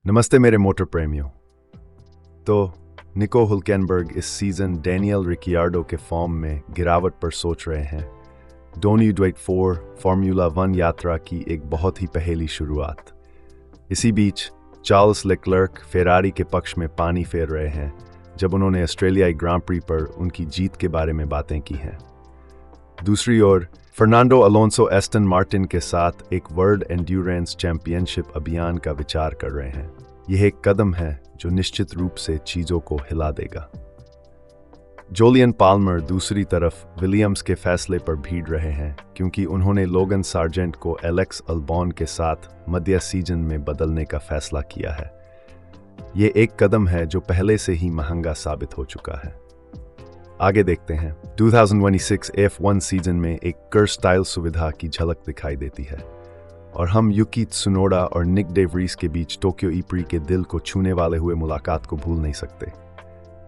नमस्ते मेरे मोटर प्रेमियों। तो निको हुल्केनबर्ग इस सीजन डैनियल रिकियार्डो के फॉर्म में गिरावट पर सोच रहे हैं। डोनी ड्वेट 4 फार्मूला 1 यात्रा की एक बहुत ही पहेली शुरुआत। इसी बीच चार्ल्स लेक्लर्क फेरारी के पक्ष में पानी फेर रहे हैं जब उन्होंने ऑस्ट्रेलियाई ग्रां प्री पर उनकी जीत के बारे में बातें की हैं। दूसरी ओर फर्नांडो अलोंसो एस्टन मार्टिन के साथ एक वर्ल्ड एंड्योरेंस चैंपियनशिप अभियान का विचार कर रहे हैं। यह एक कदम है जो निश्चित रूप से चीजों को हिला देगा। जोलियन पाल्मर दूसरी तरफ विलियम्स के फैसले पर भीड़ रहे हैं क्योंकि उन्होंने लोगन सार्जेंट को एलेक्स अल्बॉन के साथ मध्य सीजन में बदलने का फैसला किया है। ये एक कदम है जो पहले से ही महंगा साबित हो चुका है। आगे देखते हैं। 2026 F1 सीजन में एक कर स्टाइल सुविधा की झलक दिखाई देती है और हम युकी त्सुनोडा और निक डे व्रीस के बीच टोक्यो ई-प्री के दिल को छूने वाले हुए मुलाकात को भूल नहीं सकते।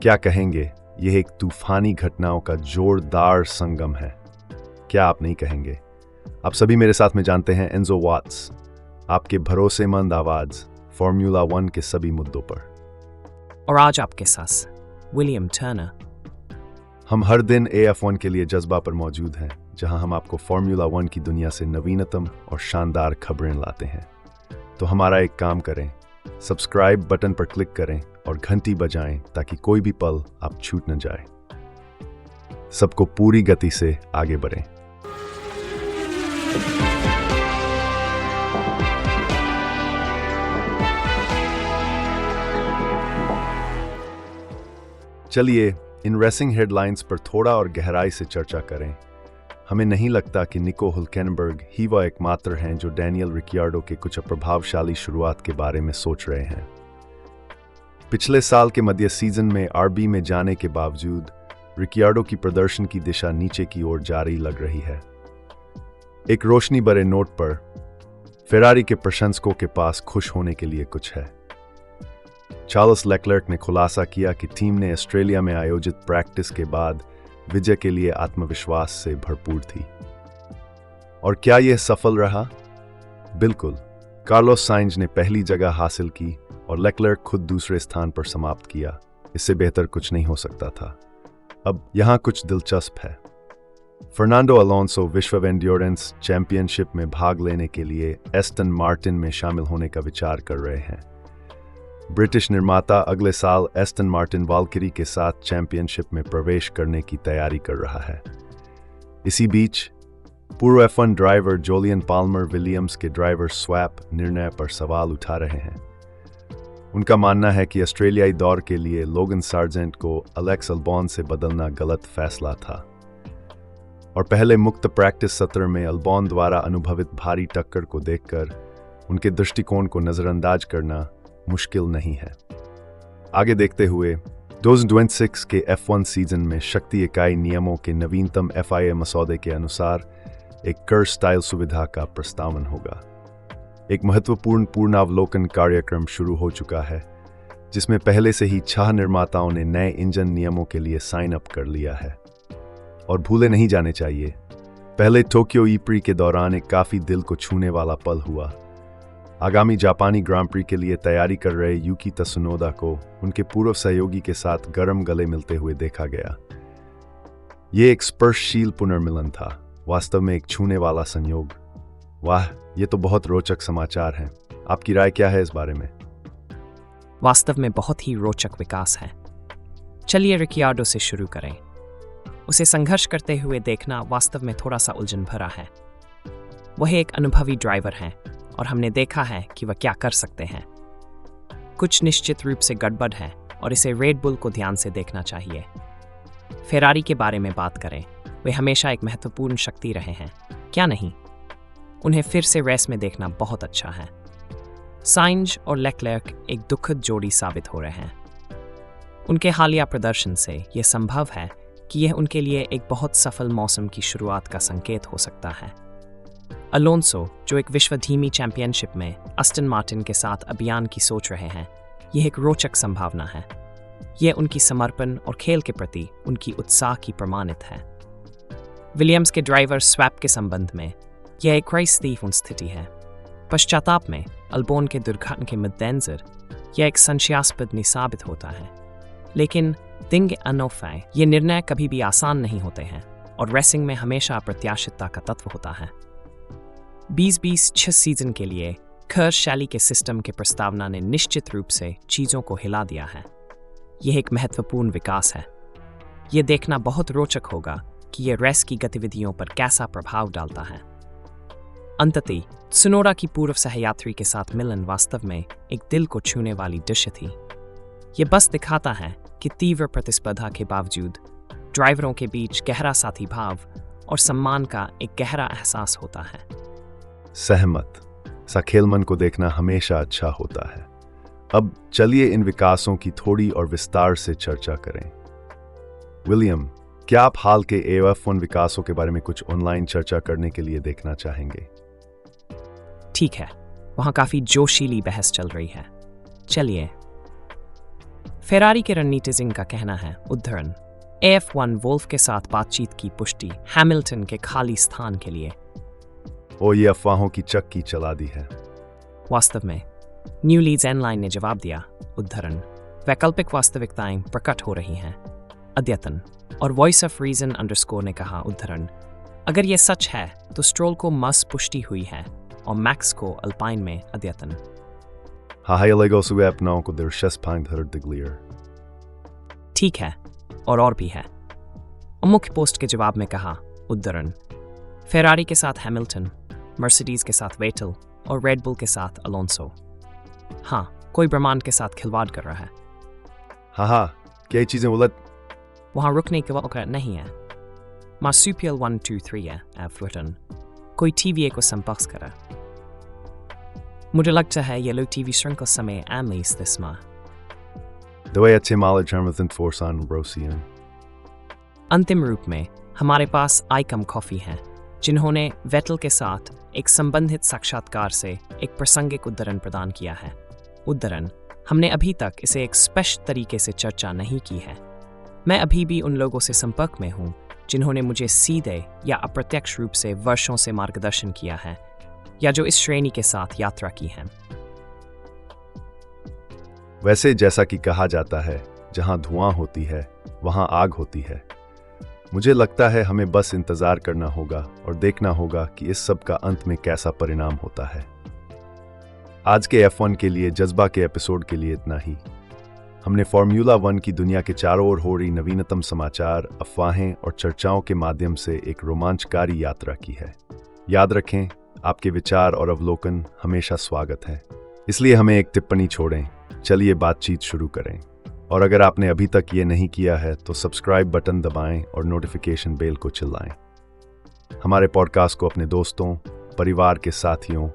क्या कहेंगे, यह एक तूफानी घटनाओं का जोरदार संगम है। क्या आप नहीं कहेंगे? आप सभी मेरे साथ में जानते हैं एंजो वाट्स, आपके भरोसेमंद आवाज फार्मूला 1 के सभी मुद्दों पर। और आज आपके साथ विलियम टर्नर। हम हर दिन AF1 के लिए जज्बा पर मौजूद हैं, जहां हम आपको फार्मूला 1 की दुनिया से नवीनतम और शानदार खबरें लाते हैं। तो हमारा एक काम करें, सब्सक्राइब बटन पर क्लिक करें और घंटी बजाएं ताकि कोई भी पल आप छूट न जाए। सबको पूरी गति से आगे बढ़ें। चलिए इन रेसिंग हेडलाइंस पर थोड़ा और गहराई से चर्चा करें। हमें नहीं लगता कि निको हुल्केनबर्ग ही वह एकमात्र हैं जो डैनियल रिकियार्डो के कुछ प्रभावशाली शुरुआत के बारे में सोच रहे हैं। पिछले साल के मध्य सीजन में RB में जाने के बावजूद रिकियार्डो की प्रदर्शन की दिशा नीचे की ओर जारी लग रही है। एक रोशनी भरे नोट पर फेरारी के प्रशंसकों के पास खुश होने के लिए कुछ है। चार्ल्स लेक्लर्क ने खुलासा किया कि टीम ने ऑस्ट्रेलिया में आयोजित प्रैक्टिस के बाद विजय के लिए आत्मविश्वास से भरपूर थी। और क्या यह सफल रहा? बिल्कुल। कार्लोस साइंज ने पहली जगह हासिल की और लेक्लर्क खुद दूसरे स्थान पर समाप्त किया। इससे बेहतर कुछ नहीं हो सकता था। अब यहां कुछ दिलचस्प है। फर्नांडो अलोंसो विश्व एंड्योरेंस चैंपियनशिप में भाग लेने के लिए एस्टन मार्टिन में शामिल होने का विचार कर रहे हैं। ब्रिटिश निर्माता अगले साल एस्टन मार्टिन वाल्किरी के साथ चैंपियनशिप में प्रवेश करने की तैयारी कर रहा है। इसी बीच पूर्व F1 driver Julian Palmer Williams के ड्राइवर स्वैप निर्णय पर सवाल उठा रहे हैं। उनका मानना है कि ऑस्ट्रेलियाई दौर के लिए लोगन सार्जेंट को एलेक्स अल्बॉन से बदलना गलत फैसला था और पहले मुक्त प्रैक्टिस सत्र में अल्बॉन द्वारा अनुभवित भारी टक्कर को देखकर उनके दृष्टिकोण को नजरअंदाज करना मुश्किल नहीं है। आगे देखते हुए 2026 के F1 सीजन में शक्ति इकाई नियमों के नवीनतम FIA मसौदे के अनुसार एक कर स्टाइल सुविधा का प्रस्तावन होगा। एक महत्वपूर्ण पूर्णावलोकन कार्यक्रम शुरू हो चुका है जिसमें पहले से ही 6 निर्माताओं ने नए इंजन नियमों के लिए साइन अप कर लिया है। और भूले नहीं जाने चाहिए, पहले टोक्यो ई-प्री के दौरान एक काफी दिल को छूने वाला पल हुआ। आगामी जापानी ग्रां प्री के लिए तैयारी कर रहे युकी त्सुनोदा को उनके पूर्व सहयोगी के साथ गर्म गले मिलते हुए देखा गया। ये एक स्पर्शशील पुनर्मिलन था, वास्तव में एक छूने वाला संयोग। वाह, ये तो बहुत रोचक समाचार हैं। आपकी राय क्या है इस बारे में? वास्तव में बहुत ही रोचक विकास है। चलिए रिकियार्डो से शुरू करें। उसे संघर्ष करते हुए देखना वास्तव में थोड़ा सा उलझन भरा है। वह एक अनुभवी ड्राइवर हैं और हमने देखा है कि वह क्या कर सकते हैं। कुछ निश्चित रूप से गड़बड़ है और इसे रेड बुल को ध्यान से देखना चाहिए। फेरारी के बारे में बात करें, वे हमेशा एक महत्वपूर्ण शक्ति रहे हैं, क्या नहीं? उन्हें फिर से रेस में देखना बहुत अच्छा है। साइंज और लेक्लर्क एक दुखद जोड़ी साबित हो रहे हैं। उनके हालिया प्रदर्शन से यह संभव है कि यह उनके लिए एक बहुत सफल मौसम की शुरुआत का संकेत हो सकता है। अलोंसो, जो एक विश्व धीमी चैंपियनशिप में एस्टन मार्टिन के साथ अभियान की सोच रहे हैं, यह एक रोचक संभावना है। यह उनकी समर्पण और खेल के प्रति उनकी उत्साह की प्रमाणित है। विलियम्स के ड्राइवर स्वैप के संबंध में यह एक क्राइसिस स्थिति है। पश्चाताप में अल्बोन के दुर्घटना के मद्देनजर यह एक संशयास्पद नहीं साबित होता है, लेकिन दिंग अनोफे ये निर्णय कभी भी आसान नहीं होते हैं और रेसिंग में हमेशा अप्रत्याशितता का तत्व होता है। 2020-6 सीजन के लिए खर शैली के सिस्टम के प्रस्तावना ने निश्चित रूप से चीज़ों को हिला दिया है। यह एक महत्वपूर्ण विकास है। यह देखना बहुत रोचक होगा कि यह रेस की गतिविधियों पर कैसा प्रभाव डालता है। अंततः सुनोरा की पूर्व सहयात्री के साथ मिलन वास्तव में एक दिल को छूने वाली दृश्य थी। यह बस दिखाता है कि तीव्र प्रतिस्पर्धा के बावजूद ड्राइवरों के बीच गहरा साथी भाव और सम्मान का एक गहरा एहसास होता है। सहमत। सा खेल मन को देखना हमेशा अच्छा होता है। अब चलिए इन विकासों की थोड़ी और विस्तार से चर्चा करें। विलियम, क्या आप हाल के AF1 विकासों के बारे में कुछ ऑनलाइन चर्चा करने के लिए देखना चाहेंगे? ठीक है, वहां काफी जोशीली बहस चल रही है। चलिए। फेरारी के रणनीतिज्ञ का कहना है, उद्धरण, AF1 वोल्फ के साथ बातचीत की पुष्टि हैमिल्टन के खाली स्थान के लिए। ओ, ये अफवाहों की चक्की चला दी है। वास्तव में न्यू लीड्स एनलाइन ने जवाब दिया, उद्धरण, वैकल्पिक वास्तविकताएं प्रकट हो रही हैं। अद्यतन और वॉइस ऑफ रीजन अंडरस्कोर ने कहा, उद्धरण, अगर यह सच है तो स्ट्रोल को मस पुष्टि हुई है और मैक्स को अल्पाइन में अद्यतन। ठीक है, और भी है। मुख्य पोस्ट के जवाब में कहा, उद्धरण, फेरारी के साथ हैमिल्टन, मर्सिडीज के साथ वेटल और रेड बुल के साथ अलोंसो। हाँ, कोई ब्रह्मांड के साथ खिलवाड़ कर रहा है। हाँ, क्या चीजें उलट। वहां रुकने के वक्त नहीं है। मार्सुपियल 123 है एफ्रिटन। कोई TVA को संपर्क करा। मुझे लगता है ये लोग TV श्रृंखला समय एमलीस दिस माह। दवाई अच्छे माल जर्मन फोर्स ऑन रोसियन। अंतिम रूप में हमारे पास आइकम कॉफी हैं, जिन्होंने वेटल के साथ एक संबंधित साक्षात्कार से एक प्रासंगिक उद्धरण प्रदान किया है। उद्धरण, हमने अभी तक इसे एक स्पष्ट तरीके से चर्चा नहीं की है। मैं अभी भी उन लोगों से संपर्क में हूं जिन्होंने मुझे सीधे या अप्रत्यक्ष रूप से वर्षों से मार्गदर्शन किया है या जो इस श्रेणी के साथ यात्रा की है। वैसे जैसा कि कहा जाता है, जहां धुआं होती है वहां आग होती है। मुझे लगता है हमें बस इंतजार करना होगा और देखना होगा कि इस सब का अंत में कैसा परिणाम होता है। आज के F1 के लिए जज्बा के एपिसोड के लिए इतना ही। हमने फॉर्मूला 1 की दुनिया के चारों ओर हो रही नवीनतम समाचार, अफवाहें और चर्चाओं के माध्यम से एक रोमांचकारी यात्रा की है। याद रखें, आपके विचार और अवलोकन हमेशा स्वागत हैं। इसलिए हमें एक टिप्पणी छोड़ें। चलिए बातचीत शुरू करें। और अगर आपने अभी तक ये नहीं किया है तो सब्सक्राइब बटन दबाएं और नोटिफिकेशन बेल को चिल्लाएं। हमारे पॉडकास्ट को अपने दोस्तों, परिवार के साथियों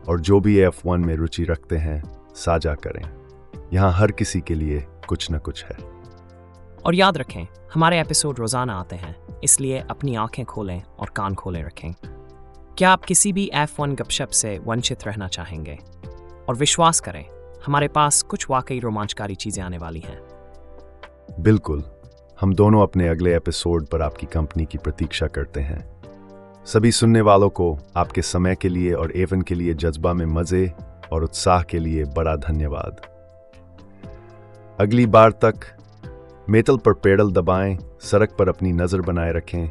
और जो भी F1 में रुचि रखते हैं साझा करें। यहाँ हर किसी के लिए कुछ न कुछ है। और याद रखें, हमारे एपिसोड रोजाना आते हैं, इसलिए अपनी आंखें खोलें और कान खोले रखें। क्या आप किसी भी F1 गपशप से वंचित रहना चाहेंगे? और विश्वास करें, हमारे पास कुछ वाकई रोमांचकारी चीजें आने वाली हैं। बिल्कुल, हम दोनों अपने अगले एपिसोड पर आपकी कंपनी की प्रतीक्षा करते हैं। सभी सुनने वालों को आपके समय के लिए और एवन के लिए जज्बा में मजे और उत्साह के लिए बड़ा धन्यवाद। अगली बार तक मेटल पर पेडल दबाएं, सड़क पर अपनी नजर बनाए रखें।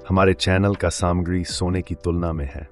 हमारे चैनल का सामग्री सोने की तुलना में है।